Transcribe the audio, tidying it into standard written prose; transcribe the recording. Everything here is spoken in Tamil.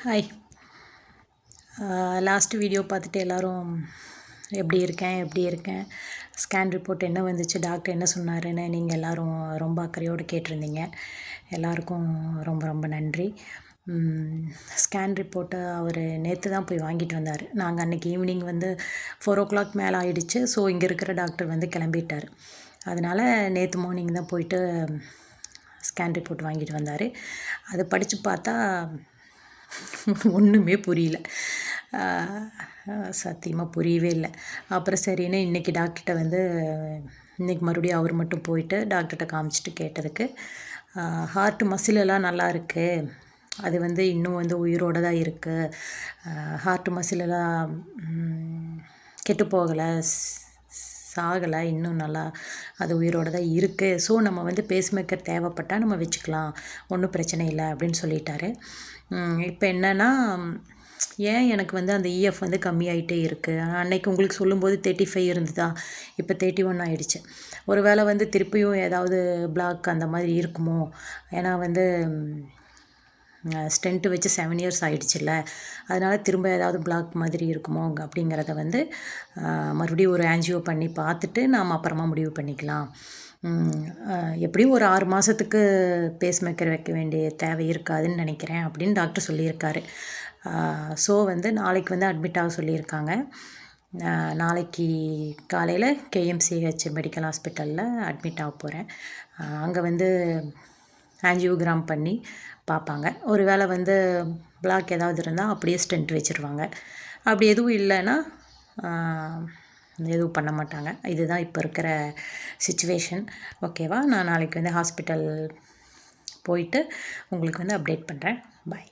ஹாய். லாஸ்ட் வீடியோ பார்த்துட்டு எல்லோரும் எப்படி இருக்கேன் ஸ்கேன் ரிப்போர்ட் என்ன வந்துச்சு, டாக்டர் என்ன சொன்னாருன்னு நீங்கள் எல்லோரும் ரொம்ப அக்கறையோடு கேட்டிருந்தீங்க. எல்லாருக்கும் ரொம்ப ரொம்ப நன்றி. ஸ்கேன் ரிப்போர்ட்டை அவர் நேற்று தான் போய் வாங்கிட்டு வந்தார். நாங்கள் அன்றைக்கி ஈவினிங் 4 o'clock மேலே ஆகிடுச்சு. ஸோ இங்கே இருக்கிற டாக்டர் கிளம்பிட்டார். அதனால் நேற்று மார்னிங் தான் போயிட்டு ஸ்கேன் ரிப்போர்ட் வாங்கிட்டு வந்தார். அதை படித்து பார்த்தா ஒன்றுமே புரியல. சத்தியமாக புரியவே இல்லை. அப்புறம் சரின்னு இன்றைக்கி டாக்டர்கிட்ட இன்றைக்கி மறுபடியும் அவர் மட்டும் போயிட்டு டாக்டர்கிட்ட காமிச்சிட்டு கேட்டதுக்கு ஹார்ட் மசிலெல்லாம் நல்லா இருக்குது, அது இன்னும் உயிரோடு தான் இருக்குது, ஹார்ட் மசிலெல்லாம் கெட்டு போகலை, சாகலை, இன்னும் நல்லா அது உயிரோடு தான் இருக்குது. ஸோ நம்ம பேஸ்மேக்கர் தேவைப்பட்டால் நம்ம வச்சுக்கலாம், ஒன்றும் பிரச்சனை இல்லை அப்படின்னு சொல்லிட்டாரு. இப்போ என்னென்னா, ஏன் எனக்கு அந்த இஎஃப் கம்மியாயிட்டே இருக்குது. அன்னைக்கு உங்களுக்கு சொல்லும்போது 35 இருந்ததா, இப்போ 31 ஆகிடுச்சு. ஒரு வேளை திருப்பியும் ஏதாவது பிளாக் அந்த மாதிரி இருக்குமோ, ஏன்னா ஸ்டென்ட்டு வச்சு 7 years ஆகிடுச்சுல்ல, அதனால் திரும்ப ஏதாவது பிளாக் மாதிரி இருக்குமோ அப்படிங்கிறத மறுபடியும் ஒரு ஆன்ஜியோ பண்ணி பார்த்துட்டு நாம் அப்புறமா முடிவு பண்ணிக்கலாம். எப்படியும் ஒரு 6 மாதத்துக்கு பேஸ்மேக்கர் வைக்க வேண்டிய தேவை இருக்காதுன்னு நினைக்கிறேன் அப்படின்னு டாக்டர் சொல்லியிருக்காரு. ஸோ நாளைக்கு அட்மிட் ஆக சொல்லியிருக்காங்க. நாளைக்கு காலையில் கேஎம்சிஹெச் மெடிக்கல் ஹாஸ்பிட்டலில் அட்மிட் ஆக போகிறேன். அங்கே ஆன்ஜியோகிராம் பண்ணி பார்ப்பாங்க. ஒரு வேளை பிளாக் ஏதாவது இருந்தால் அப்படியே ஸ்டென்ட் வச்சுருவாங்க. அப்படி எதுவும் இல்லைன்னா எதுவும் பண்ண மாட்டாங்க. இதுதான் இப்போ இருக்கிற சிச்சுவேஷன். ஓகேவா? நான் நாளைக்கு ஹாஸ்பிட்டல் போயிட்டு உங்களுக்கு அப்டேட் பண்ணுறேன். பாய்.